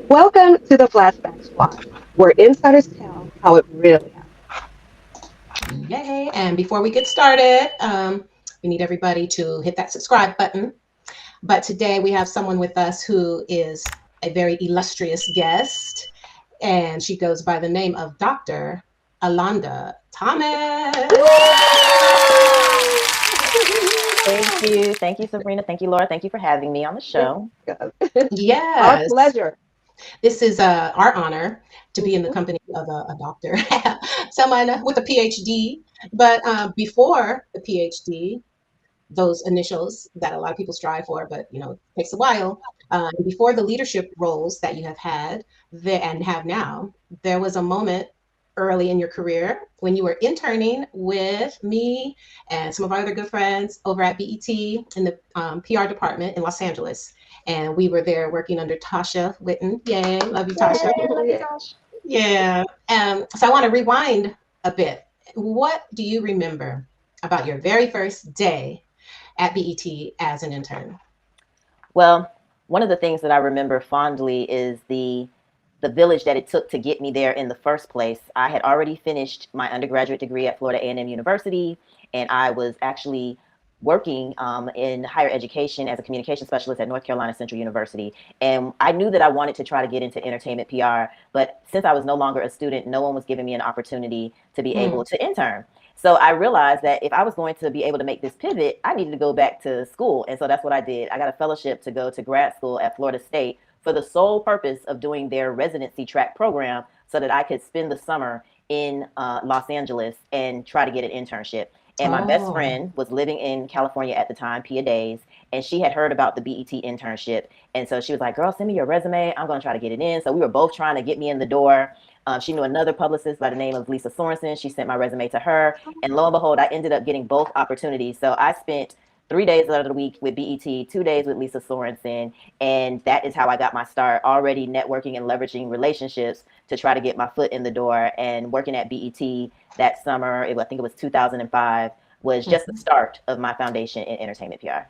Welcome to the Flashback Squad, where insiders tell how it really happened. Yay. And before we get started, we need everybody to hit that subscribe button. But today we have someone with us who is a very illustrious guest, and she goes by the name of Dr. Alonda Thomas. Thank you. Thank you, Sabrina. Thank you, Laura. Thank you for having me on the show. Our Yes, pleasure. this is our honor to be in the Mhm. company of a doctor, someone with a PhD. But before the PhD, those initials that a lot of people strive for, but it takes a while. Before the leadership roles that you have had there and have now, there was a moment early in your career when you were interning with me and some of our other good friends over at BET in the PR department in Los Angeles. And we were there working under Tasha Witten. Yay, love you, Tasha. Yay, love you, Yeah. Tosh. Yeah. So I want to rewind a bit. What do you remember about your very first day at BET as an intern? Well, one of the things that I remember fondly is the village that it took to get me there in the first place. I had already finished my undergraduate degree at Florida A&M University, and I was actually working in higher education as a communication specialist at North Carolina Central University. And I knew that I wanted to try to get into entertainment PR, but since I was no longer a student, no one was giving me an opportunity to be Hmm. able to intern. So I realized that if I was going to be able to make this pivot, I needed to go back to school. And so that's what I did. I got a fellowship to go to grad school at Florida State for the sole purpose of doing their residency track program so that I could spend the summer in Los Angeles and try to get an internship. And my best Oh. friend was living in California at the time, Pia Days, and she had heard about the BET internship. And so she was like, girl, send me your resume. I'm going to try to get it in. So we were both trying to get me in the door. She knew another publicist by the name of Lisa Sorensen. She sent my resume to her. And lo and behold, I ended up getting both opportunities. So I spent 3 days out of the week with BET, 2 days with Lisa Sorensen. And that is how I got my start, already networking and leveraging relationships to try to get my foot in the door. And working at BET that summer, I think it was 2005, was just the Mhm. start of my foundation in entertainment PR.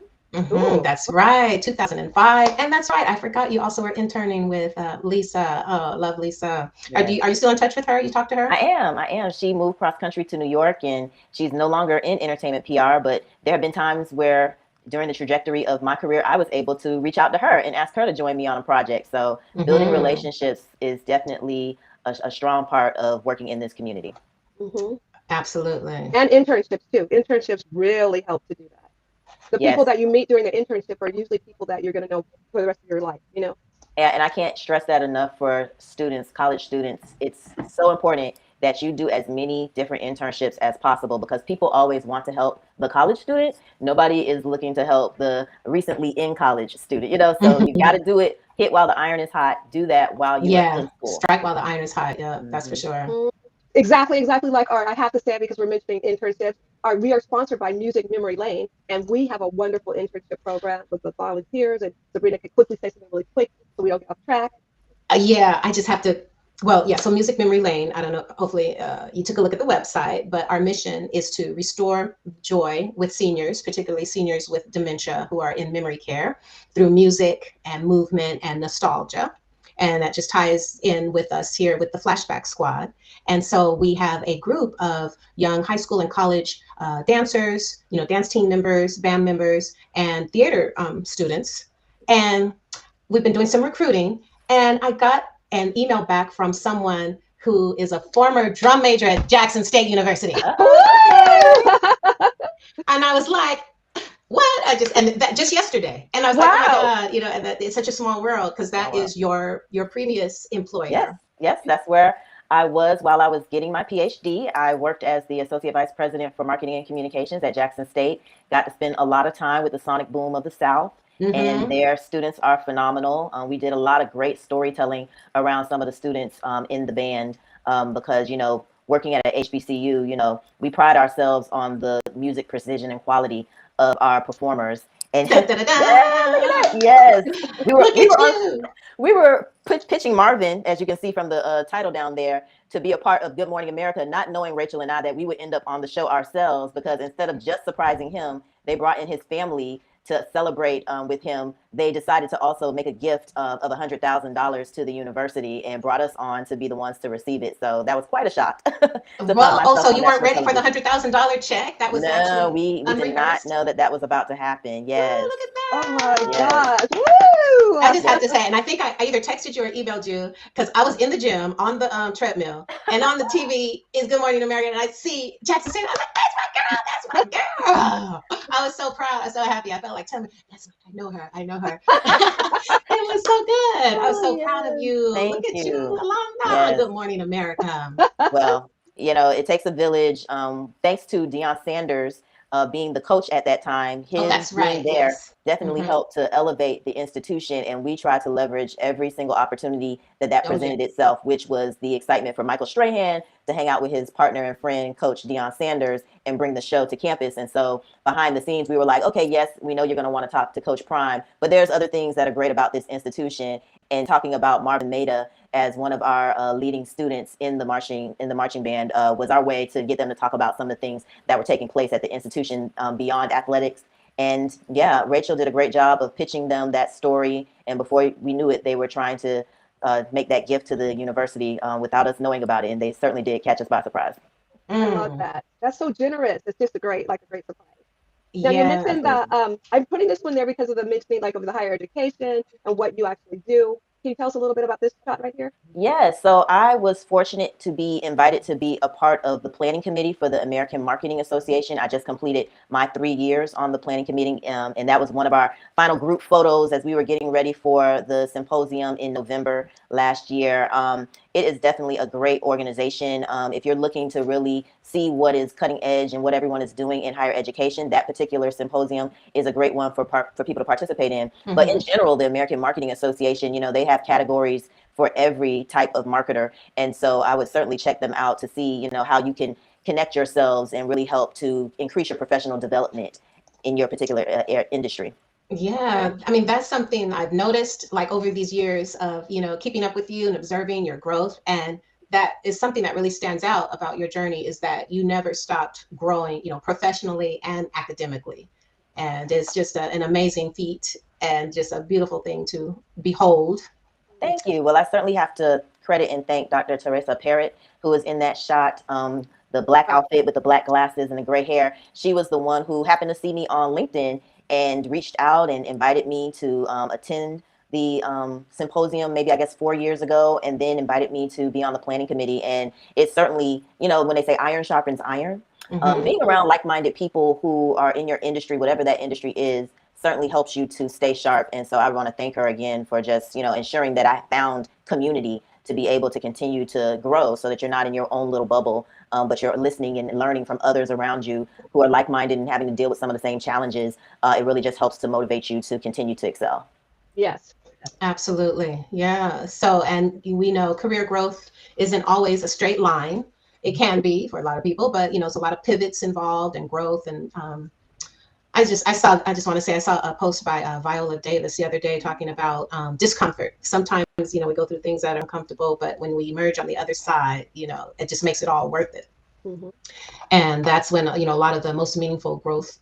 Ooh. That's right, 2005. And that's right, I forgot you also were interning with Lisa. Oh, love Lisa. Yes. Are you still in touch with her? You talk to I her? am. I am. She moved cross country to New York and she's no longer in entertainment PR, but there have been times where during the trajectory of my career, I was able to reach out to her and ask her to join me on a project. So building Hmm. relationships is definitely a strong part of working in this community. Hmm. Absolutely. And internships too. Internships really help to do that. The people Yes. that you meet during the internship are usually people that you're going to know for the rest of your life. And I can't stress that enough for students, college students. It's so important that you do as many different internships as possible because people always want to help the college student. Nobody is looking to help the recently in college student. So you got to do it, hit while the iron is hot, do that while you are Yeah, in school. strike while the iron is hot. Yeah, that's for Hmm. sure. Mm, exactly like art. I have to say it because we're mentioning internships. We are sponsored by Music Memory Lane, and we have a wonderful internship program with the volunteers. And Sabrina can quickly say something really quick so we don't get off track. Yeah, I just have to. Well, yeah, so Music Memory Lane, I don't know, hopefully you took a look at the website, but our mission is to restore joy with seniors, particularly seniors with dementia who are in memory care through music and movement and nostalgia. And that just ties in with us here with the Flashback Squad. And so we have a group of young high school and college dancers, dance team members, band members, and theater students. And we've been doing some recruiting, and I got an email back from someone who is a former drum major at Jackson State University. Okay. And I was like, what? And that just yesterday. And I was like, oh my Wow. God, and that it's such a small world because Small that world. is your previous Yes, employer. yes, that's where I was while I was getting my PhD. I worked as the Associate Vice President for Marketing and Communications at Jackson State. Got to spend a lot of time with the Sonic Boom of the South, and Mm-hmm. their students are phenomenal. We did a lot of great storytelling around some of the students in the band because, working at a HBCU, we pride ourselves on the music precision and quality of our performers. And Da, da, da, yeah, look at that. da. Yes, we were Look we at were on you. we were pitching Marvin, as you can see from the title down there, to be a part of Good Morning America, not knowing Rachel and I that we would end up on the show ourselves because instead of just surprising him, they brought in his family to celebrate with him, they decided to also make a gift of $100,000 to the university and brought us on to be the ones to receive it. So that was quite a shock to find Well, oh, myself so on you weren't national ready for the television. $100,000 check? That was No, actually we did not unrehearsed. know that that was about to happen. Oh, Yes, look at Oh my that. yes, gosh. Woo! I just have yes. to say, and I think I either texted you or emailed you because I was in the gym on the treadmill, and on the TV is Good Morning America, and I see Jackson State. I was like, "That's my girl! That's my girl!" I was so proud. I was so happy. I felt like telling me, "That's I know her. I know her." It was so good. I was Oh so proud of yes. you. Look Thank at you, you. Alonda. Yes. Good Morning America. Well, it takes a village. Thanks to Deion Sanders being the coach at that time, Oh, his that's being right. there Yes. definitely Mm-hmm. helped to elevate the institution. And we tried to leverage every single opportunity that Oh, yeah. presented itself, which was the excitement for Michael Strahan to hang out with his partner and friend, Coach Deion Sanders, and bring the show to campus. And so behind the scenes, we were like, okay, yes, we know you're going to want to talk to Coach Prime, but there's other things that are great about this institution. And talking about Marvin Maida as one of our leading students in the marching band was our way to get them to talk about some of the things that were taking place at the institution beyond athletics. And yeah, Rachel did a great job of pitching them that story. And before we knew it, they were trying to make that gift to the university without us knowing about it. And they certainly did catch us by surprise. I love Mm. that. That's so generous. It's just like a great surprise. Now you Yeah. mentioned that I'm putting this one there because of the mentioning like of the higher education and what you actually do. Can you tell us a little bit about this shot right here? Yeah, so I was fortunate to be invited to be a part of the planning committee for the American Marketing Association. I just completed my 3 years on the planning committee, and that was one of our final group photos as we were getting ready for the symposium in November last year. It is definitely a great organization. If you're looking to really see what is cutting edge and what everyone is doing in higher education, that particular symposium is a great one for people to participate in. But in Mm-hmm. general, the American Marketing Association, they have categories for every type of marketer. And so I would certainly check them out to see, how you can connect yourselves and really help to increase your professional development in your particular industry. Yeah, Okay. I mean, that's something I've noticed like over these years of, keeping up with you and observing your growth. And that is something that really stands out about your journey is that you never stopped growing, professionally and academically. And it's just an amazing feat and just a beautiful thing to behold. Thank you. Well, I certainly have to credit and thank Dr. Teresa Parrott, who was in that shot. The black Wow. outfit with the black glasses and the gray hair. She was the one who happened to see me on LinkedIn and reached out and invited me to attend the symposium, maybe I guess 4 years ago, and then invited me to be on the planning committee. And it's certainly, when they say iron sharpens iron, Hmm. being around like-minded people who are in your industry, whatever that industry is, certainly helps you to stay sharp. And so I want to thank her again for just, ensuring that I found community to be able to continue to grow so that you're not in your own little bubble, but you're listening and learning from others around you who are like-minded and having to deal with some of the same challenges. It really just helps to motivate you to continue to excel. Yes. Absolutely. Yeah. So, and we know career growth isn't always a straight line. It can be for a lot of people, but it's a lot of pivots involved and growth. And I just want to say, I saw a post by Viola Davis the other day talking about discomfort. Sometimes, we go through things that are uncomfortable, but when we emerge on the other side, it just makes it all worth it. Hmm. And that's when, a lot of the most meaningful growth,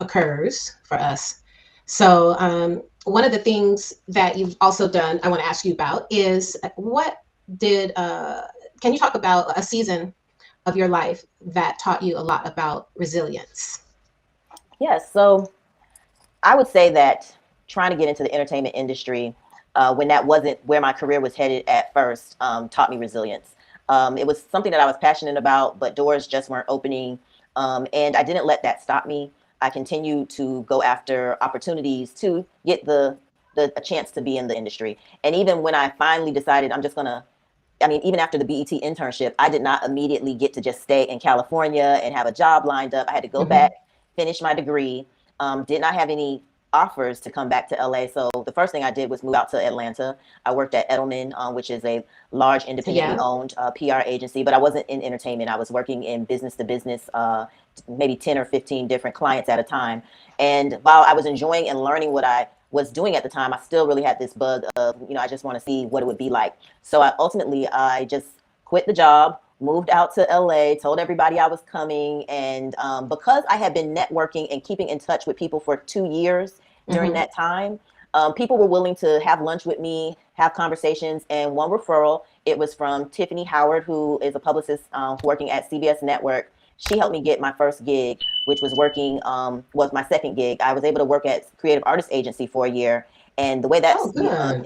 occurs for us. So, one of the things that you've also done, I want to ask you about is can you talk about a season of your life that taught you a lot about resilience? Yes. So I would say that trying to get into the entertainment industry, when that wasn't where my career was headed at first, taught me resilience. It was something that I was passionate about, but doors just weren't opening. And I didn't let that stop me. I continued to go after opportunities to get a chance to be in the industry. And even when I finally decided I'm just going to, I mean, even after the BET internship, I did not immediately get to just stay in California and have a job lined up. I had to go Hmm. back, finish my degree. Did not have any offers to come back to LA. So the first thing I did was move out to Atlanta. I worked at Edelman, which is a large independently Yeah. owned PR agency, but I wasn't in entertainment. I was working in business to business, maybe 10 or 15 different clients at a time. And while I was enjoying and learning what I was doing at the time, I still really had this bug of, I just want to see what it would be like. So I just quit the job, moved out to LA, told everybody I was coming. And because I had been networking and keeping in touch with people for 2 years during that time, people were willing to have lunch with me, have conversations. And one referral, it was from Tiffany Howard, who is a publicist working at CBS Network. She helped me get my first gig, which was working, was my second gig. I was able to work at Creative Artist Agency for a year. And the way that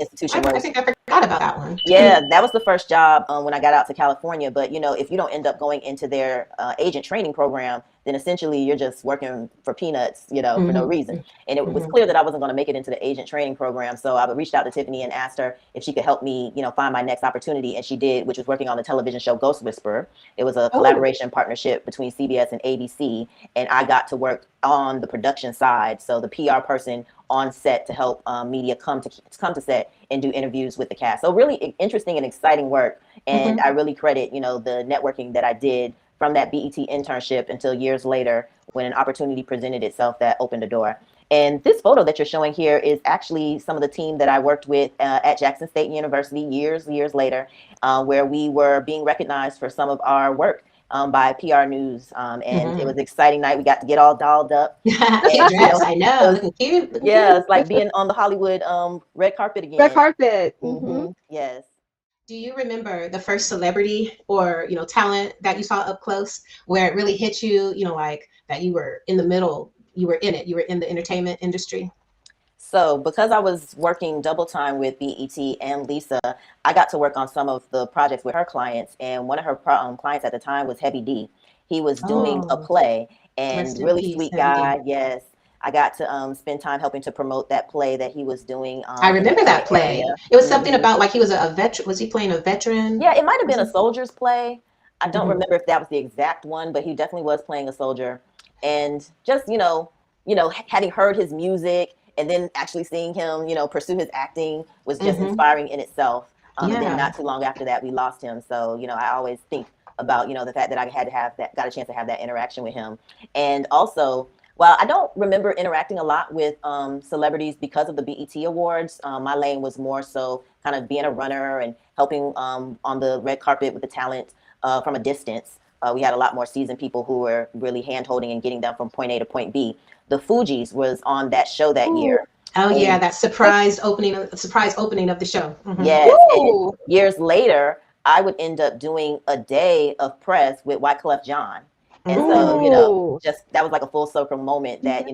institution I works, think I forgot about that one. yeah, that was the first job when I got out to California. But if you don't end up going into their agent training program, then essentially you're just working for peanuts, for no reason. And it was clear that I wasn't going to make it into the agent training program. So I reached out to Tiffany and asked her if she could help me, find my next opportunity. And she did, which was working on the television show Ghost Whisperer. It was a collaboration partnership between CBS and ABC. And I got to work on the production side. So the PR person on set to help media come to set and do interviews with the cast. So really interesting and exciting work. And I really credit, the networking that I did from that BET internship until years later when an opportunity presented itself that opened a door. And this photo that you're showing here is actually some of the team that I worked with at Jackson State University years later, where we were being recognized for some of our work by PR News. And it was an exciting night. We got to get all dolled up. Dress, I know, looking cute. It's like being on the Hollywood red carpet again. Red carpet. Yes. Do you remember the first celebrity or, talent that you saw up close where it really hit you, like that you were in the middle, you were in it, you were in the entertainment industry? So because I was working double time with BET and Lisa, I got to work on some of the projects with her clients. And one of her clients at the time was Heavy D. He was doing a play, and really sweet guy. Yes. I got to spend time helping to promote that play that he was doing. I remember that play. It was something about like he was a veteran. Was he playing a veteran? Yeah, it might have been a soldier's play. I don't remember if that was the exact one, but he definitely was playing a soldier. And just, having heard his music and then actually seeing him, pursue his acting was just inspiring in itself. And then not too long after that, we lost him. So, I always think about, the fact that I got a chance to have that interaction with him. And also, while I don't remember interacting a lot with celebrities because of the BET Awards, my lane was more so kind of being a runner and helping on the red carpet with the talent from a distance. We had a lot more seasoned people who were really hand-holding and getting them from point A to point B. The Fugees was on that show that year. Oh, yeah, that surprise opening of the show. Yes. And years later, I would end up doing a day of press with Wyclef Jean. And so, just that was like a full circle moment that,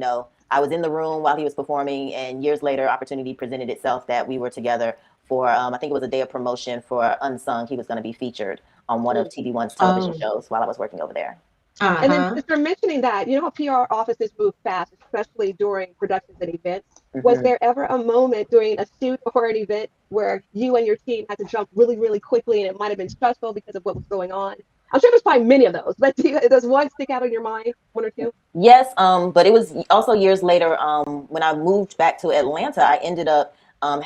I was in the room while he was performing, and years later, opportunity presented itself that we were together for, I think it was a day of promotion for Unsung. He was going to be featured on one of TV1's television shows while I was working over there. And then just for mentioning that, how PR offices move fast, especially during productions and events. Was there ever a moment during a shoot or an event where you and your team had to jump really, really quickly and it might have been stressful because of what was going on? I'm sure there's probably many of those, but does one stick out in your mind, one or two? Yes, but it was also years later when I moved back to Atlanta, I ended up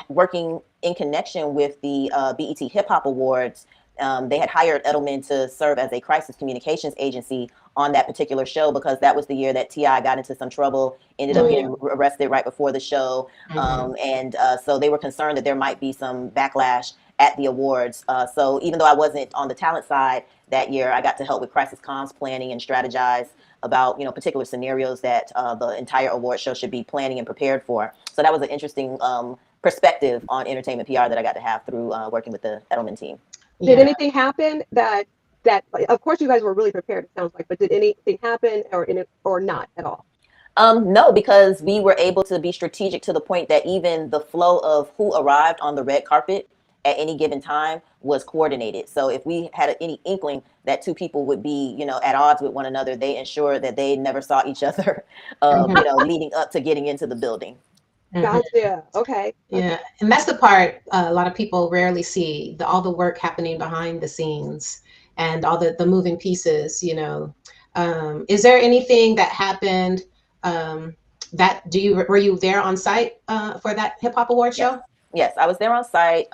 working in connection with the BET Hip Hop Awards. They had hired Edelman to serve as a crisis communications agency on that particular show because that was the year that T.I. got into some trouble, ended up getting arrested right before the show. And so they were concerned that there might be some backlash at the awards. So even though I wasn't on the talent side that year, I got to help with crisis comms planning and strategize about, particular scenarios that the entire award show should be planning and prepared for. So that was an interesting perspective on entertainment PR that I got to have through working with the Edelman team. Did anything happen that of course you guys were really prepared, it sounds like, but did anything happen or not at all? No, because we were able to be strategic to the point that even the flow of who arrived on the red carpet at any given time was coordinated. So if we had any inkling that two people would be, at odds with one another, they ensured that they never saw each other, leading up to getting into the building. Gotcha. Okay. Yeah, and that's the part a lot of people rarely see, all the work happening behind the scenes and all the moving pieces. Is there anything that happened were you there on site for that hip hop award show? Yes, I was there on site.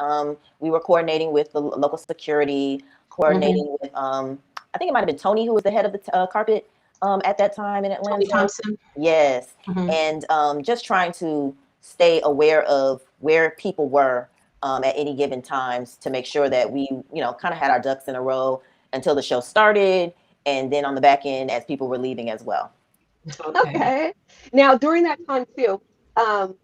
We were coordinating with the local security, coordinating with I think it might have been Tony, who was the head of the carpet at that time in Atlanta. Tony Thompson. Yes, and just trying to stay aware of where people were at any given times to make sure that we, kind of had our ducks in a row until the show started, and then on the back end as people were leaving as well. Okay. Okay. Now, during that time too,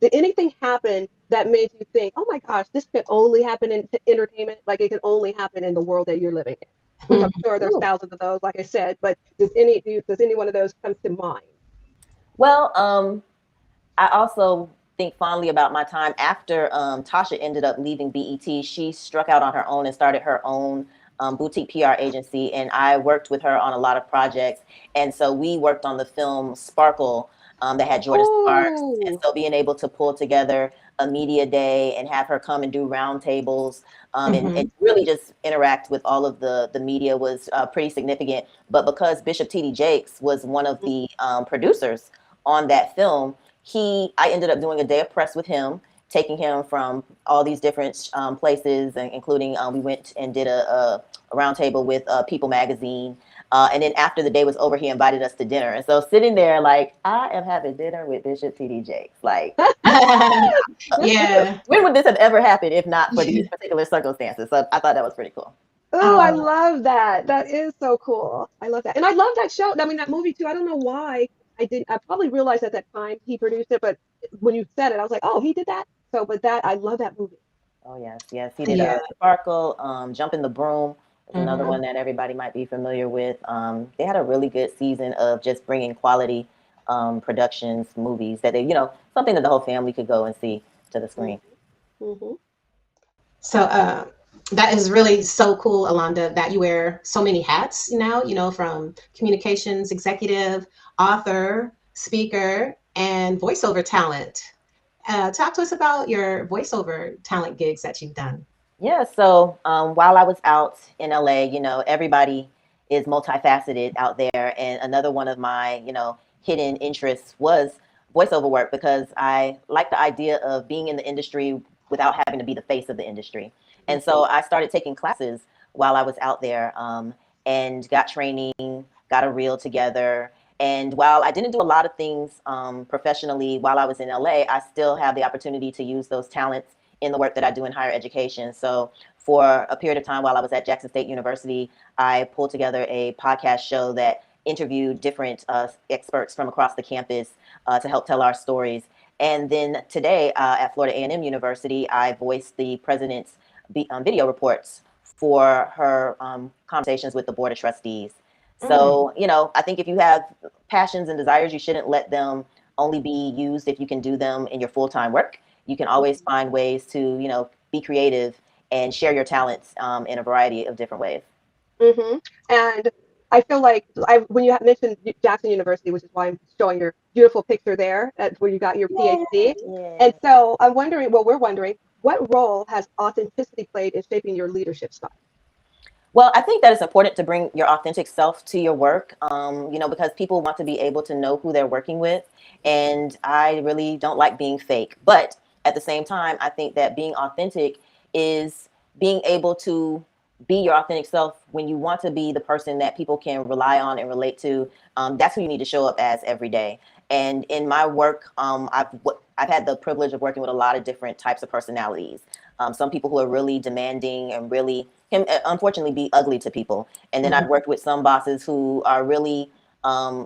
did anything happen that made you think, "Oh my gosh, this could only happen in entertainment, like it can only happen in the world that you're living in?" Which I'm sure there's Ooh. thousands of those, like I said, but does any one of those come to mind? Well, I also think fondly about my time after Tasha ended up leaving BET. She struck out on her own and started her own boutique PR agency, and I worked with her on a lot of projects. And so we worked on the film Sparkle that had Jordan Sparks. And Oh, so being able to pull together a media day and have her come and do roundtables and really just interact with all of the media was pretty significant. But because Bishop T.D. Jakes was one of the producers on that film, I ended up doing a day of press with him, taking him from all these different places, and including we went and did a roundtable with People Magazine. And then after the day was over, he invited us to dinner. And so sitting there, like, I am having dinner with Bishop T.D. Jakes. Like, Yeah. when would this have ever happened if not for these particular circumstances? So I thought that was pretty cool. oh, I Oh, love that. That is so cool. I love that, and I love that show. I mean, that movie too. I don't know why I didn't. I probably realized at that time he produced it, but when you said it, I was like, oh, he did that. So, but that I love that movie. Oh yes, yes. He did yeah. Sparkle, Jump in the Broom is another Mhm. one that everybody might be familiar with. They had a really good season of just bringing quality productions, movies that something that the whole family could go and see to the screen. Hmm. So that is really so cool, Alonda, that you wear so many hats now, from communications executive, author, speaker, and voiceover talent. Talk to us about your voiceover talent gigs that you've done. Yeah, so while I was out in LA, everybody is multifaceted out there. And another one of my, hidden interests was voiceover work because I like the idea of being in the industry without having to be the face of the industry. And so I started taking classes while I was out there and got training, got a reel together. And while I didn't do a lot of things professionally while I was in LA, I still have the opportunity to use those talents in the work that I do in higher education. So for a period of time while I was at Jackson State University, I pulled together a podcast show that interviewed different experts from across the campus to help tell our stories. And then today at Florida A&M University, I voiced the president's video reports for her conversations with the Board of Trustees. So, I think if you have passions and desires, you shouldn't let them only be used if you can do them in your full-time work. You can always find ways to, be creative and share your talents in a variety of different ways. Hmm. And I feel like when you mentioned Jackson University, which is why I'm showing your beautiful picture there, that's where you got your PhD. Yeah. And so I'm wondering, well, we're wondering, what role has authenticity played in shaping your leadership style? Well, I think that it's important to bring your authentic self to your work, because people want to be able to know who they're working with. And I really don't like being fake. But at the same time, I think that being authentic is being able to be your authentic self when you want to be the person that people can rely on and relate to. That's who you need to show up as every day. And in my work, I've had the privilege of working with a lot of different types of personalities. Some people who are really demanding and really can unfortunately be ugly to people. And then I've worked with some bosses who are really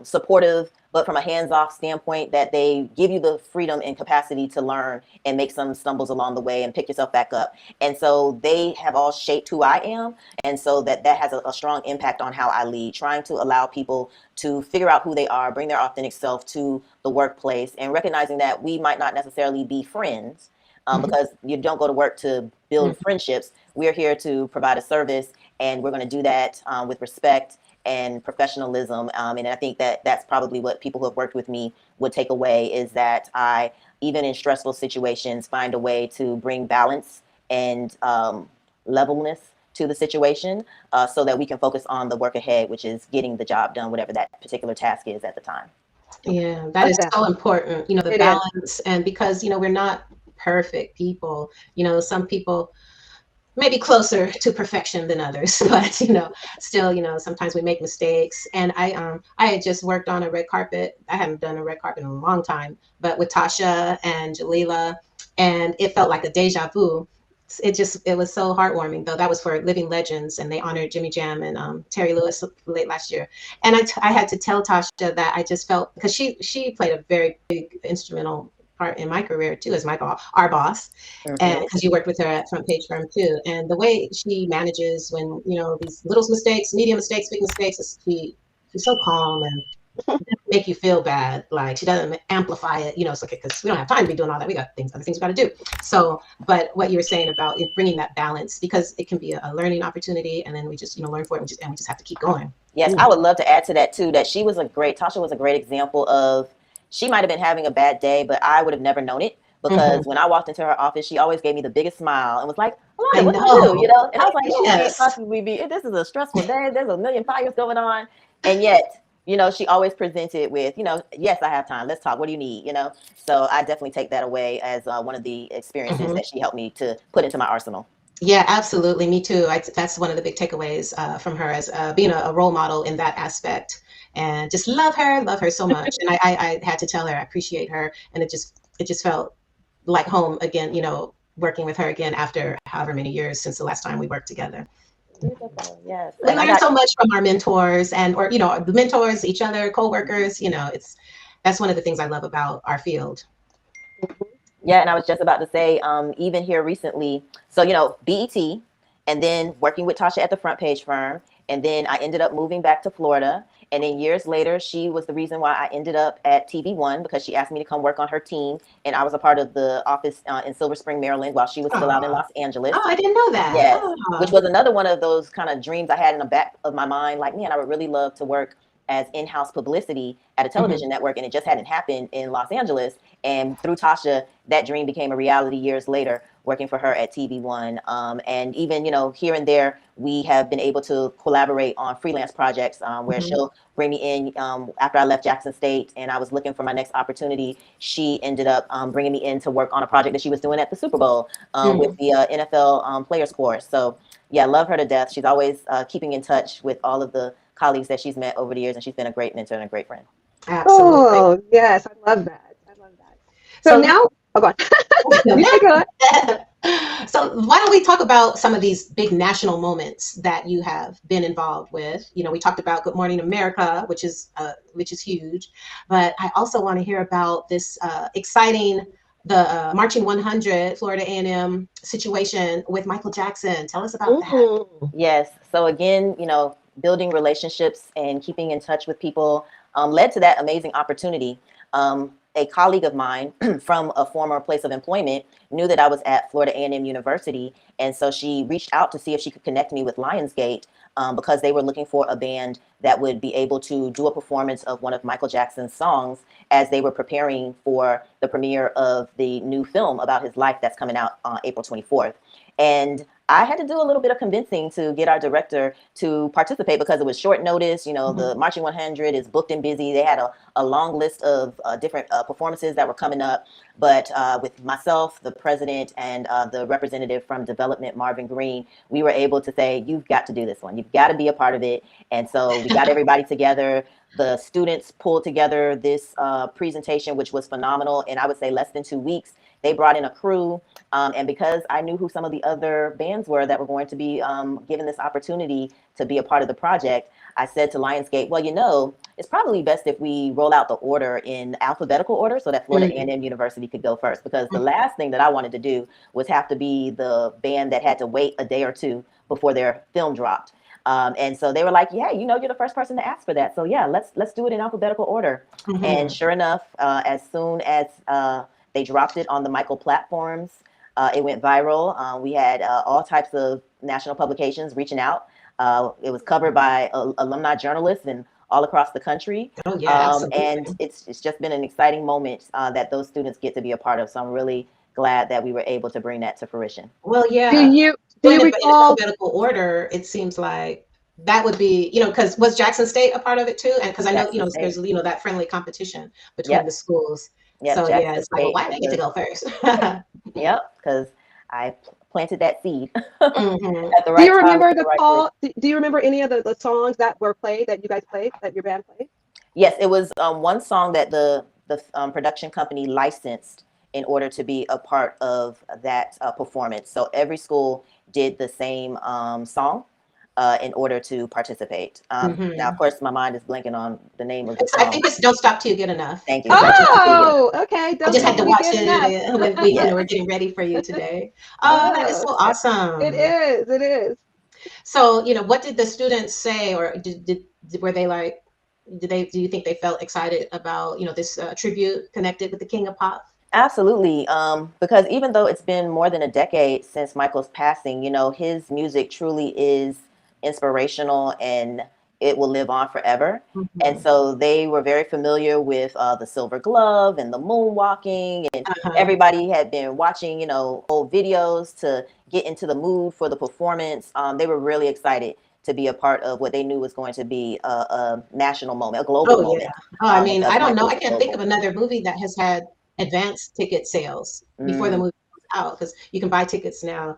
supportive, but from a hands-off standpoint, that they give you the freedom and capacity to learn and make some stumbles along the way and pick yourself back up. And so they have all shaped who I am. And so that has a strong impact on how I lead, trying to allow people to figure out who they are, bring their authentic self to the workplace, and recognizing that we might not necessarily be friends, because you don't go to work to build friendships. We're here to provide a service, and we're going to do that with respect and professionalism. And I think that that's probably what people who have worked with me would take away, is that I, even in stressful situations, find a way to bring balance and levelness to the situation, so that we can focus on the work ahead, which is getting the job done, whatever that particular task is at the time. Yeah, that Love is that. so important, the It is. balance. And because, we're not perfect people, some people maybe closer to perfection than others, but, still, sometimes we make mistakes. And I had just worked on a red carpet. I haven't done a red carpet in a long time, but with Tasha and Jalila, and it felt like a deja vu it was so heartwarming though. That was for Living Legends, and they honored Jimmy Jam and Terry Lewis late last year. And I had to tell Tasha that I just felt, because she played a very big instrumental part in my career too, as our boss, and because you worked with her at Front Page Firm too, and the way she manages when these little mistakes, medium mistakes, big mistakes, she's so calm and make you feel bad. Like, she doesn't amplify it, it's okay, because we don't have time to be doing all that. We got other things we got to do. So, but what you were saying about it, bringing that balance, because it can be a learning opportunity, and then we just learn for it, and we just have to keep going. Yes, I would love to add to that too, that Tasha was a great example of, she might have been having a bad day, but I would have never known it, because when I walked into her office, she always gave me the biggest smile and was like, Alonda, what do you do? And I was like, she can't possibly be, this is a stressful day. There's a million fires going on. And yet, she always presented with, yes, I have time. Let's talk. What do you need? So I definitely take that away as one of the experiences that she helped me to put into my arsenal. Yeah, absolutely. Me too. That's one of the big takeaways from her, as being a role model in that aspect. And just love her so much. And I had to tell her I appreciate her. And it just felt like home again, working with her again after however many years since the last time we worked together. Yes. We learn so much from our mentors, and the mentors, each other, co-workers. That's one of the things I love about our field. Yeah, and I was just about to say, even here recently, so BET, and then working with Tasha at the Front Page Firm, and then I ended up moving back to Florida. And then years later, she was the reason why I ended up at TV One, because she asked me to come work on her team. And I was a part of the office in Silver Spring, Maryland, while she was still out in Los Angeles. Oh, I didn't know that. Yes, which was another one of those kind of dreams I had in the back of my mind. Like, man, I would really love to work as in-house publicity at a television network, and it just hadn't happened in Los Angeles. And through Tasha, that dream became a reality years later, working for her at TV One. And even, here and there, we have been able to collaborate on freelance projects where she'll bring me in after I left Jackson State and I was looking for my next opportunity. She ended up bringing me in to work on a project that she was doing at the Super Bowl with the NFL Players Course. So yeah, love her to death. She's always keeping in touch with all of the colleagues that she's met over the years, and she's been a great mentor and a great friend. Absolutely. Oh, yes, I love that. So now, go on. So why don't we talk about some of these big national moments that you have been involved with? We talked about Good Morning America, which is huge, but I also want to hear about this exciting Marching 100 Florida A&M situation with Michael Jackson. Tell us about that. Yes. So again, building relationships and keeping in touch with people led to that amazing opportunity. A colleague of mine from a former place of employment knew that I was at Florida A&M University. And so she reached out to see if she could connect me with Lionsgate because they were looking for a band that would be able to do a performance of one of Michael Jackson's songs as they were preparing for the premiere of the new film about his life that's coming out on April 24th. And I had to do a little bit of convincing to get our director to participate because it was short notice. The Marching 100 is booked and busy. They had a long list of different performances that were coming up. But with myself, the president, and the representative from development, Marvin Green, we were able to say, you've got to do this one. You've got to be a part of it. And so we got everybody together. The students pulled together this presentation, which was phenomenal. And I would say less than 2 weeks. They brought in a crew. And because I knew who some of the other bands were that were going to be given this opportunity to be a part of the project, I said to Lionsgate, well, it's probably best if we roll out the order in alphabetical order so that Florida A&M University could go first. Because the last thing that I wanted to do was have to be the band that had to wait a day or two before their film dropped. And so they were like, yeah, you're the first person to ask for that. So yeah, let's do it in alphabetical order. And sure enough, as soon as they dropped it on the Michael platforms, it went viral. We had all types of national publications reaching out. It was covered by alumni journalists and all across the country. Oh, yeah, and it's just been an exciting moment that those students get to be a part of. So I'm really glad that we were able to bring that to fruition. Well, yeah. Do you recall in alphabetical order? It seems like that would be, because was Jackson State a part of it too? And because I know, there's that friendly competition between the schools. Yep, so Jackson yeah, it's like, well, why did I get to go first? Yep, because I planted that seed at the right Do you remember time. Do you remember any of the songs that were played, that you guys played, that your band played? Yes, it was one song that the production company licensed in order to be a part of that performance. So every school did the same song in order to participate. Now, of course, my mind is blanking on the name of the I song. think it's Don't Stop Till You Get Enough. Thank you. Oh, okay. I Don't just stop had to till you watch get enough. it when we, Yes. were getting ready for you today. Oh, that is Oh, so awesome. it is. It is. So, what did the students say, or were they like, do you think they felt excited about, this tribute connected with the King of Pop? Absolutely. Because even though it's been more than a decade since Michael's passing, his music truly is inspirational and it will live on forever. And Mhm. so they were very familiar with the Silver Glove and the moonwalking, and Uh-huh. everybody had been watching, old videos to get into the mood for the performance. They were really excited to be a part of what they knew was going to be a national moment, a global Oh yeah. moment Oh, I mean, because I don't know. Michael's I can't think of global. another movie that has had advanced ticket sales before the Mm, movie comes out, because you can buy tickets now.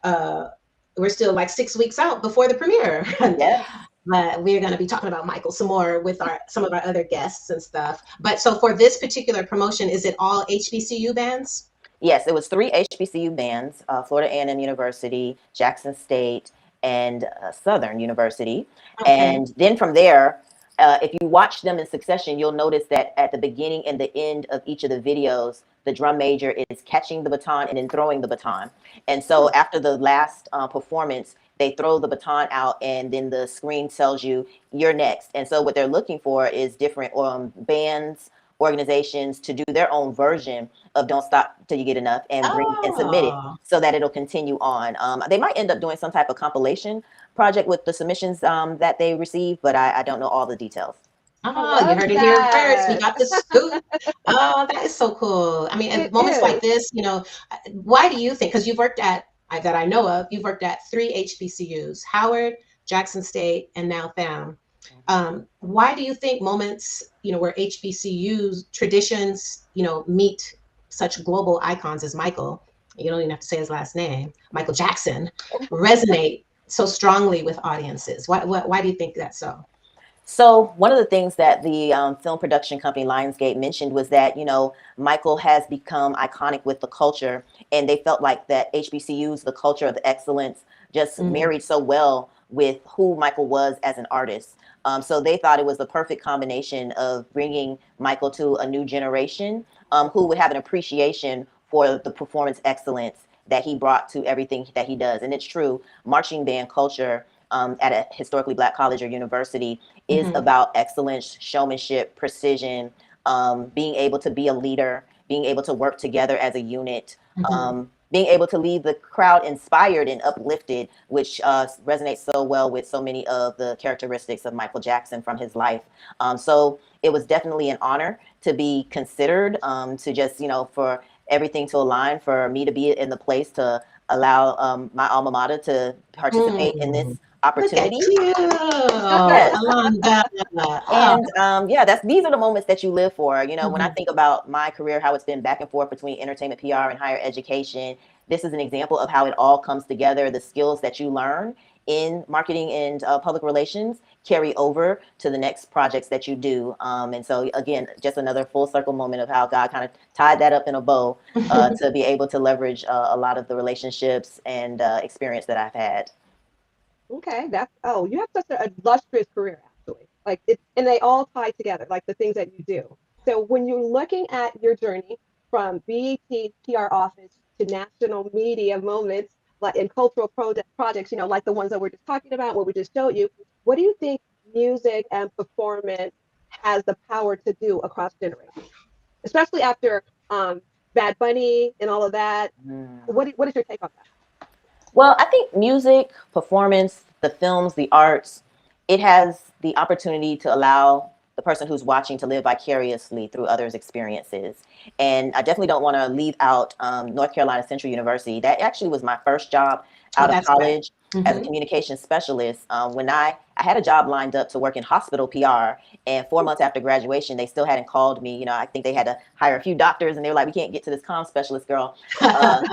Uh, we're still like 6 weeks out before the premiere. yes. But we're going to be talking about Michael some more with some of our other guests and stuff. But so for this particular promotion, is it all HBCU bands? Yes, it was three HBCU bands, Florida A&M University, Jackson State, and Southern University. Okay. And then from there, if you watch them in succession, you'll notice that at the beginning and the end of each of the videos, the drum major is catching the baton and then throwing the baton. And so after the last performance, they throw the baton out and then the screen tells you you're next. And so what they're looking for is different bands, organizations to do their own version of Don't Stop Till You Get Enough and bring and submit it Oh, so that it'll continue on. They might end up doing some type of compilation project with the submissions that they receive, but I don't know all the details. I you love heard it here first. We that. got the scoop. Oh, that is so cool. I mean, It at moments like is. this, why do you think? Because you've worked that I know of, you've worked at three HBCUs: Howard, Jackson State, and now FAM. Why do you think moments, where HBCUs traditions, meet such global icons as Michael, you don't even have to say his last name, Michael Jackson, resonate so strongly with audiences? Why do you think that's so? So one of the things that the film production company Lionsgate mentioned was that, Michael has become iconic with the culture, and they felt like that HBCUs, the culture of the excellence, just Mm, married so well with who Michael was as an artist. So they thought it was the perfect combination of bringing Michael to a new generation who would have an appreciation for the performance excellence that he brought to everything that he does. And it's true, marching band culture at a historically Black college or university is mhm, about excellence, showmanship, precision, being able to be a leader, being able to work together as a unit, mhm. being able to leave the crowd inspired and uplifted, which resonates so well with so many of the characteristics of Michael Jackson from his life. So it was definitely an honor to be considered, to just, for everything to align, for me to be in the place to allow my alma mater to participate in this Mm. Look at opportunity. you, Yes. Alonda. Oh, And yeah, these are the moments that you live for. When I mhm. think about my career, how it's been back and forth between entertainment PR and higher education, this is an example of how it all comes together. The skills that you learn in marketing and public relations carry over to the next projects that you do. And so again, just another full circle moment of how God kind of tied that up in a bow to be able to leverage a lot of the relationships and experience that I've had. Okay, you have such a illustrious career actually. Like it, and they all tie together, like the things that you do. So when you're looking at your journey from BET PR office to national media moments, like in cultural projects, like the ones that we're just talking about, what we just showed you, what do you think music and performance has the power to do across generations, especially after Bad Bunny and all of that? Mm. What is your take on that? Well, I think music, performance, the films, the arts, it has the opportunity to allow the person who's watching to live vicariously through others' experiences. And I definitely don't want to leave out North Carolina Central University. That actually was my first job Oh, out of that's right. college as a Mhm. communications specialist. When I had a job lined up to work in hospital PR, and 4 months after graduation, they still hadn't called me. I think they had to hire a few doctors, and they were like, "We can't get to this comm specialist girl." Uh,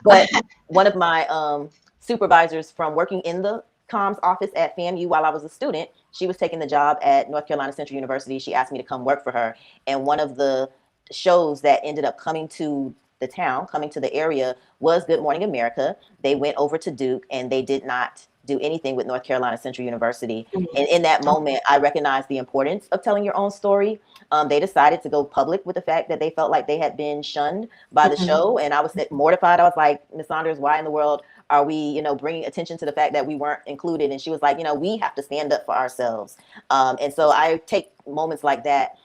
but one of my supervisors from working in the comms office at FAMU while I was a student, she was taking the job at North Carolina Central University. She asked me to come work for her. And one of the shows that ended up coming to the town coming to the area was Good Morning America. They went over to Duke, and they did not do anything with North Carolina Central University. And in that moment, I recognized the importance of telling your own story. They decided to go public with the fact that they felt like they had been shunned by the show. And I was mortified. I was like, Ms. Saunders, why in the world are we, bringing attention to the fact that we weren't included? And she was like, we have to stand up for ourselves. And so I take moments like that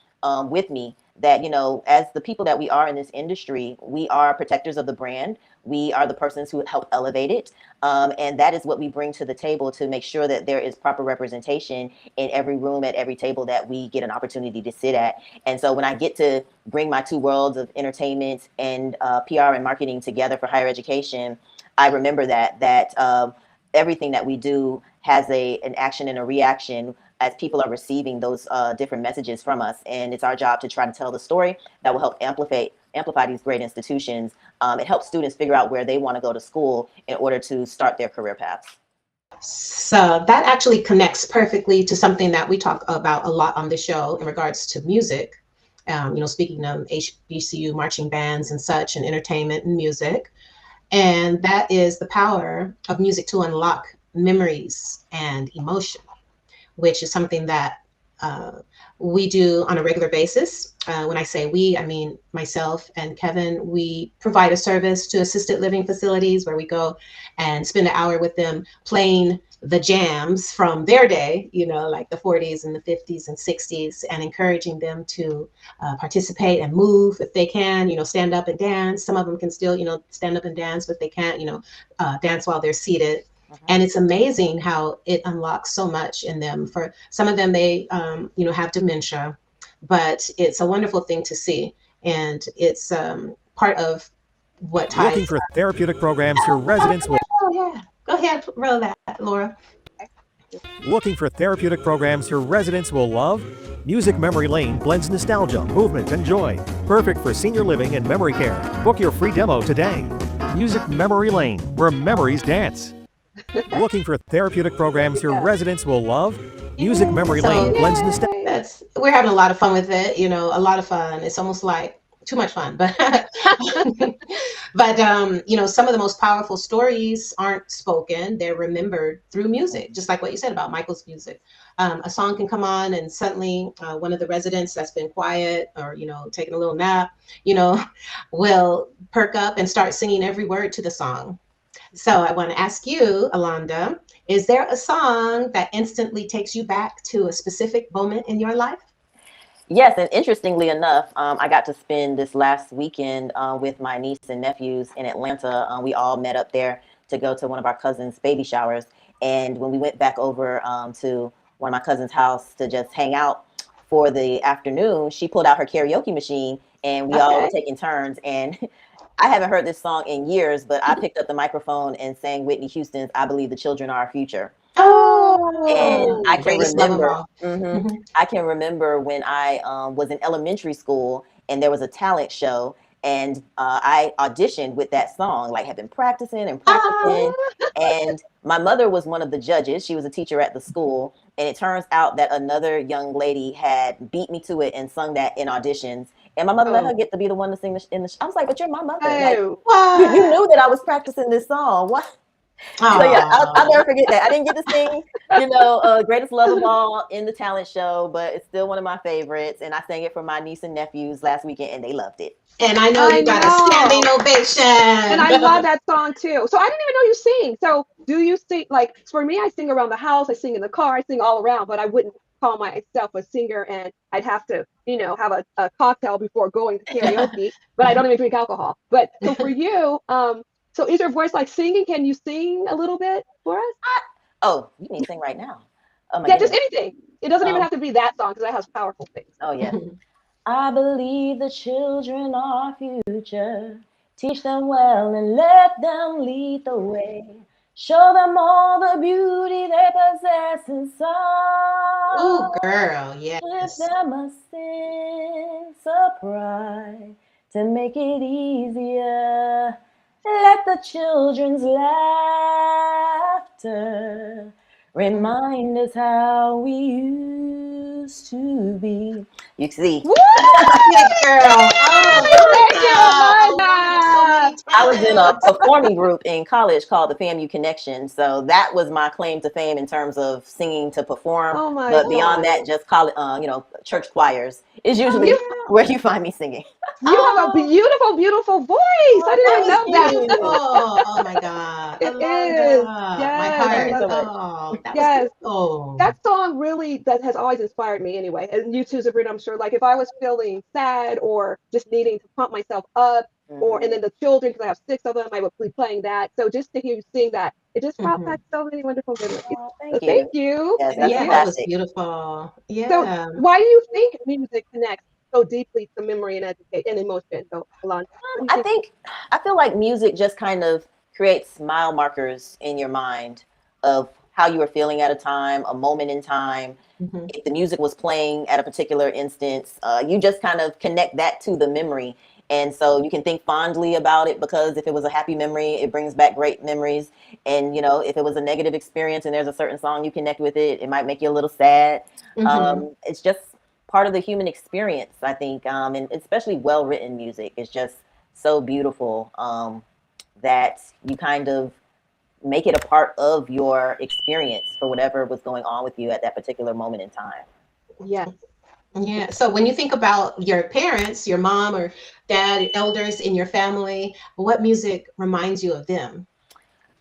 with me, that, as the people that we are in this industry, we are protectors of the brand. We are the persons who help elevate it. And that is what we bring to the table, to make sure that there is proper representation in every room, at every table that we get an opportunity to sit at. And so when I get to bring my two worlds of entertainment and PR and marketing together for higher education, I remember that everything that we do has an action and a reaction as people are receiving those different messages from us. And it's our job to try to tell the story that will help amplify these great institutions. It helps students figure out where they want to go to school in order to start their career paths. So that actually connects perfectly to something that we talk about a lot on the show in regards to music. Speaking of HBCU marching bands and such, and entertainment and music. And that is the power of music to unlock memories and emotion, which is something that we do on a regular basis. When I say we, I mean myself and Kevin. We provide a service to assisted living facilities where we go and spend an hour with them playing the jams from their day, like the 40s and the 50s and 60s, and encouraging them to participate and move if they can, stand up and dance. Some of them can still, stand up and dance, but they can't, dance while they're seated. And it's amazing how it unlocks so much in them. For some of them, they, have dementia, but it's a wonderful thing to see. And it's part of what ties. Looking for therapeutic programs your residents will. Oh, yeah. Go ahead, roll that, Laura. Looking for therapeutic programs your residents will love? Music Memory Lane blends nostalgia, movement, and joy. Perfect for senior living and memory care. Book your free demo today. Music Memory Lane, where memories dance. Looking for therapeutic programs your residents will love? Music Memory Lane blends nostalgia. We're having a lot of fun with it, a lot of fun. It's almost like too much fun, but some of the most powerful stories aren't spoken. They're remembered through music, just like what you said about Michael's music. A song can come on and suddenly one of the residents that's been quiet or, taking a little nap, will perk up and start singing every word to the song. So I want to ask you, Alonda, is there a song that instantly takes you back to a specific moment in your life? Yes, and interestingly enough, I got to spend this last weekend with my niece and nephews in Atlanta. We all met up there to go to one of our cousins' baby showers. And when we went back over to one of my cousin's house to just hang out for the afternoon, she pulled out her karaoke machine, and we all were taking turns. And I haven't heard this song in years, but I picked up the microphone and sang Whitney Houston's "I Believe the Children Are Our Future." And I can remember, I can remember when I was in elementary school and there was a talent show, and I auditioned with that song, like had been practicing and practicing. And my mother was one of the judges. She was a teacher at the school. And it turns out that another young lady had beat me to it and sung that in auditions. And my mother let her get to be the one to sing I was like, but you're my mother. Like, you knew that I was practicing this song. What? So yeah, I'll never forget that. I didn't get to sing, Greatest Love of All in the talent show, but it's still one of my favorites. And I sang it for my niece and nephews last weekend, and they loved it. And I know you got a standing ovation. And I love that song too. So I didn't even know you sing. So do you sing? Like for me, I sing around the house, I sing in the car, I sing all around, but I wouldn't call myself a singer, and I'd have to, have a cocktail before going to karaoke, but I don't even drink alcohol. But so for you, so is your voice like singing? Can you sing a little bit for us? Oh, you can sing right now. Oh my goodness. Just anything. It doesn't even have to be that song, because that has powerful things. Oh yeah. I believe the children are future. Teach them well and let them lead the way. Show them all the beauty they possess inside. Oh, girl, yes. Give them a sense of pride to make it easier. Let the children's laughter remind us how we used to be. You see. Woo! Girl. Oh, thank you, Alonda. I was in a performing group in college called the FAMU Connection. So that was my claim to fame in terms of singing to perform. Oh my But beyond God. that, just college, church choirs is usually You, where you find me singing. you have a Oh, beautiful, beautiful voice. I that didn't was know beautiful. that. Oh my God. It is. Alonda, my Yes, I Thank you heart. love so it. much. Oh, that was Yes. beautiful. That song really that has always inspired me anyway. And you too, Sabrina, I'm sure. Like if I was feeling sad or just needing to pump myself up, or and Mhm. then the children, because I have six of them, I would be playing that. So just to hear you sing that, it just brought Mhm. back so many wonderful memories. Oh, So thank thank you. you. Yes, Thank that's Yeah, you. that was fantastic. beautiful. So Yeah. why do you think music connects so deeply to memory and educate and emotion? So Alonda, what do you I think? think I feel like music just kind of creates mile markers in your mind of how you were feeling at a time, a moment in time. Mhm. If the music was playing at a particular instance, you just kind of connect that to the memory. And so you can think fondly about it because if it was a happy memory, it brings back great memories. And, if it was a negative experience and there's a certain song you connect with it, it might make you a little sad. Mhm. It's just part of the human experience, I think. And especially well written music is just so beautiful that you kind of make it a part of your experience for whatever was going on with you at that particular moment in time. Yes. Yeah. So when you think about your parents, your mom or dad, elders in your family, what music reminds you of them?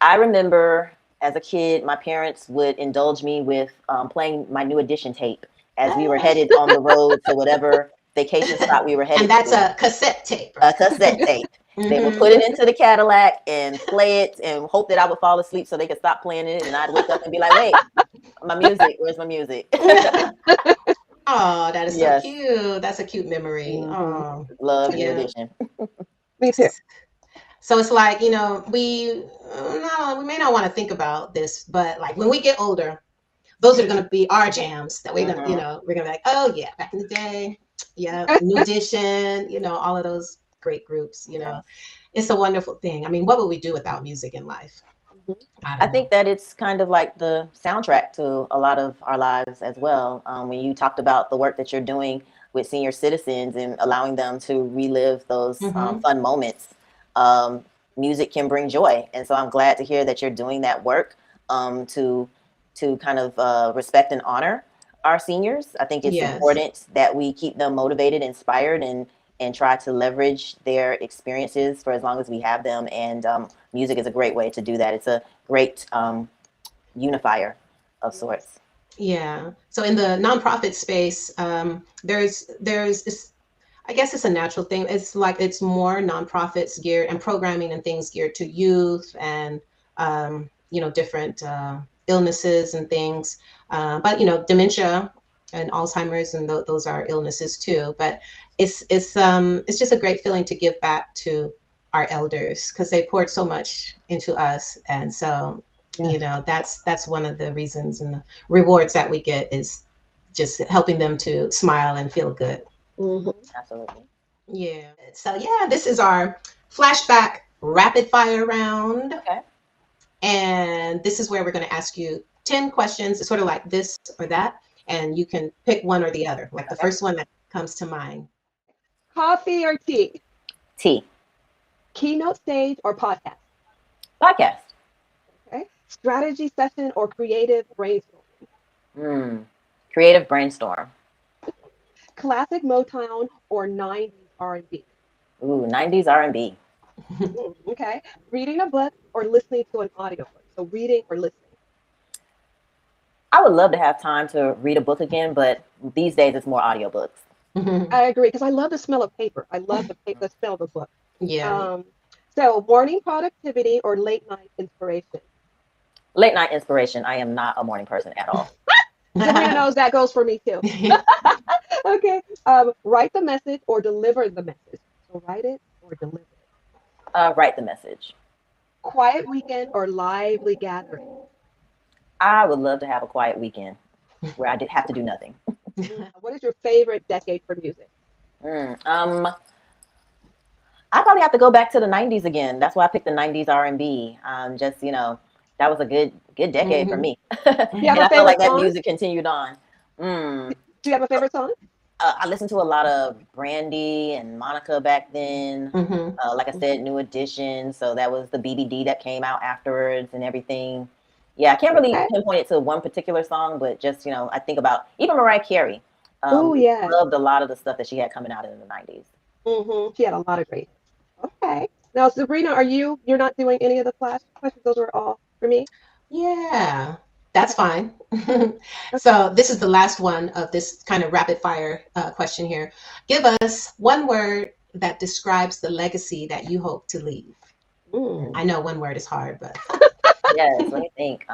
I remember as a kid, my parents would indulge me with playing my New Edition tape as we were headed on the road to whatever vacation spot we were And headed that's to. a cassette tape, A right? cassette tape. They would Hmm. put it into the Cadillac and play it and hope that I would fall asleep so they could stop playing it. And I'd wake up and be like, wait, my music, where's my music? Oh, that is so Yes. cute. That's a cute memory. Hmm. Oh, Love New yeah. Edition. Me too. So it's like, we no, we may not want to think about this, but like when we get older, those are going to be our jams that we're going to, Hmm. we're going to be like, oh yeah, back in the day. Yeah. New Edition, all of those great groups, Yes. it's a wonderful thing. I mean, what would we do without music in life? Mhm. I I don't know. think that it's kind of like the soundtrack to a lot of our lives as well. When you talked about the work that you're doing with senior citizens and allowing them to relive those Hmm. fun moments, um, music can bring joy. And so I'm glad to hear that you're doing that work to kind of respect and honor our seniors. I think it's Yes. important that we keep them motivated, inspired, and try to leverage their experiences for as long as we have them. And music is a great way to do that. It's a great unifier of sorts. Yeah. So in the nonprofit space, there's this. I guess it's a natural thing. It's like it's more nonprofits geared and programming and things geared to youth and different illnesses and things. But dementia and Alzheimer's and those are illnesses too. But it's just a great feeling to give back to our elders because they poured so much into us, and so Yeah. that's one of the reasons and the rewards that we get is just helping them to smile and feel good. Hmm. Absolutely. Yeah. So yeah, this is our flashback rapid fire round. Okay. And this is where we're going to ask you 10 questions. It's sort of like this or that. And you can pick one or the other, like the Okay. first one that comes to mind. Coffee or tea? T. Keynote stage or podcast? Podcast. Okay. Strategy session or creative brainstorm? Mm. Creative brainstorm. Classic Motown or 90s R&B? Ooh, 90s R&B. Okay. Reading a book or listening to an audiobook? So reading or listening? I would love to have time to read a book again, but these days it's more audiobooks. Mhm. I agree because I love the smell of paper. I love the smell of the book. Yeah. Um, so morning productivity or late night inspiration? Late night inspiration. I am not a morning person at all. Sabrina knows that goes for me too. Okay. Write the message or deliver the message. So write it or deliver it. Write the message. Quiet weekend or lively gathering. I would love to have a quiet weekend where I did have to do nothing. What is your favorite decade for music? Mm, I probably have to go back to the 90s again. That's why I picked the 90s R&B. Just, that was a good decade for Mhm. me. Do you have And a I felt like favorite that song? music continued on. Mm, Do you have a favorite song? I listened to a lot of Brandy and Monica back then. Like I said, New Edition. So that was the BBD that came out afterwards and everything. Yeah, I can't really Okay. pinpoint it to one particular song, but just, you know, I think about even Mariah Carey. Oh, yeah. Loved a lot of the stuff that she had coming out in the 90s. She had a lot of great hits. Okay. Now, Sabrina, you're not doing any of the flash questions? Those were all for me? Yeah, that's fine. Okay. So this is the last one of this kind of rapid fire question here. Give us one word that describes the legacy that you hope to leave. I know one word is hard, but Yes, let me think.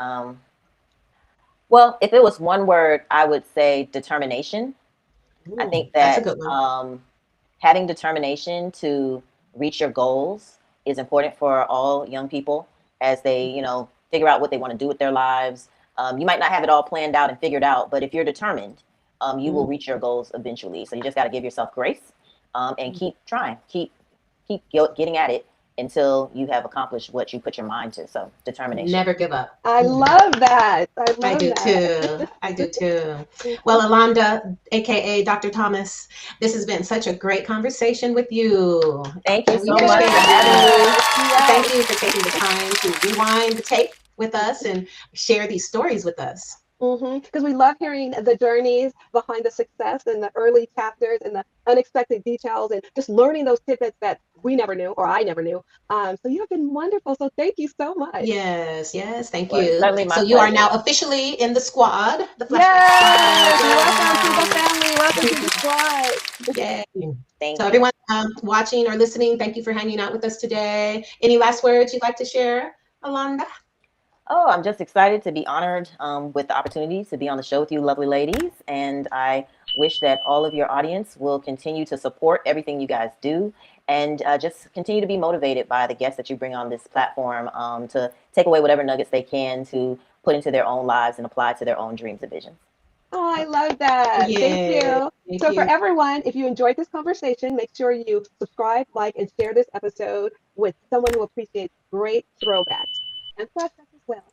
Well, if it was one word, I would say determination. I think that's a that good one. having determination to reach your goals is important for all young people as they, you know, figure out what they want to do with their lives. You might not have it all planned out and figured out, but if you're determined, you will reach your goals eventually. So you just got to give yourself grace and keep trying, keep getting at it until you have accomplished what you put your mind to. So determination. Never give up. I love that. I I love do that. too. I do too. Well, Alonda, aka Dr. Thomas, this has been such a great conversation with you. Thank you And we so much appreciate for having you. me. Yes. Thank you for taking the time to rewind the tape with us and share these stories with us. Because we love hearing the journeys behind the success and the early chapters and the unexpected details and just learning those tidbits that we never knew or I never knew. So you have been wonderful. So thank you so much. Yes, yes, thank Well, it's you. certainly my So you are now pleasure. officially in the squad, the Flashback Yes. Welcome to the family. Welcome to the squad. Squad. Yay. So Thank you. everyone watching or listening, thank you for hanging out with us today. Any last words you'd like to share, Alonda? Oh, I'm just excited to be honored with the opportunity to be on the show with you, lovely ladies. And I wish that all of your audience will continue to support everything you guys do and just continue to be motivated by the guests that you bring on this platform to take away whatever nuggets they can to put into their own lives and apply to their own dreams and visions. Oh, I love that. Thank Yeah, you. thank So, for you. everyone, if you enjoyed this conversation, make sure you subscribe, like, and share this episode with someone who appreciates great throwbacks and flashbacks as well.